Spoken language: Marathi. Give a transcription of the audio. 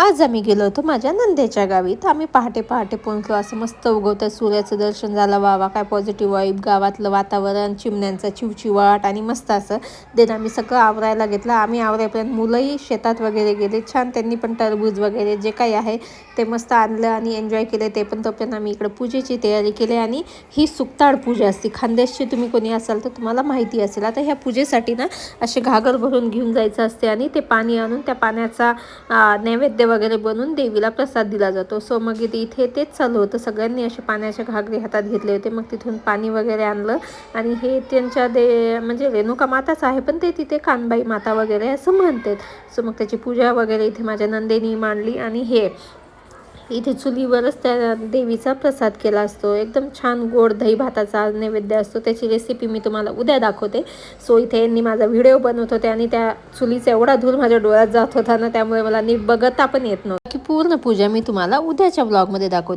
आज आम्ही गेलो होतो माझ्या नंदेच्या गावी. तर आम्ही पहाटे पहाटे पोहोचलो. असं मस्त उगवत्या सूर्याचं दर्शन झालं. वा काय पॉझिटिव्ह वाईब, गावातलं वातावरण, चिमण्यांचा चिवचिवाट आणि मस्त असं. देन आम्ही सगळं आवरायला घेतलं. आम्ही आवरायपर्यंत मुलंही शेतात वगैरे गेले. छान त्यांनी पण टरबूज वगैरे जे काही आहे ते मस्त आणलं आणि एन्जॉय केले. ते पण तोपर्यंत आम्ही इकडे पूजेची तयारी केली. आणि ही सुक्ताड पूजा असते खानदेशची. तुम्ही कोणी असाल तर तुम्हाला माहिती असेल. आता ह्या पूजेसाठी ना असे घागर भरून घेऊन जायचं असते आणि ते पाणी आणून त्या पाण्याचा नैवेद्य वगैरे बनवून देवीला प्रसाद दिला जातो. सो मग इथे तेच चालू होतं. सगळ्यांनी असे पाण्याचे घागरे हातात घेतले होते. मग तिथून पाणी वगैरे आणलं आणि हे त्यांच्या म्हणजे रेणुका माताच आहे, पण ते तिथे कानबाई माता वगैरे असं म्हणतात. सो मग त्याची पूजा वगैरे इथे माझ्या नंदेनी मांडली. आणि हे इथे चुलीवरच त्या देवीचा प्रसाद केला असतो. एकदम छान गोड दही भाताचा नैवेद्य असतो. त्याची रेसिपी मी तुम्हाला उद्या दाखवते. सो इथे यांनी माझा व्हिडिओ बनवत होते आणि त्या चुलीचा एवढा धूर माझ्या डोळ्यात जात होता ना, त्यामुळे मला नीट बघता पण येत नव्हतं. की पूर्ण पूजा मी तुम्हाला उद्याच्या ब्लॉगमध्ये दाखवते.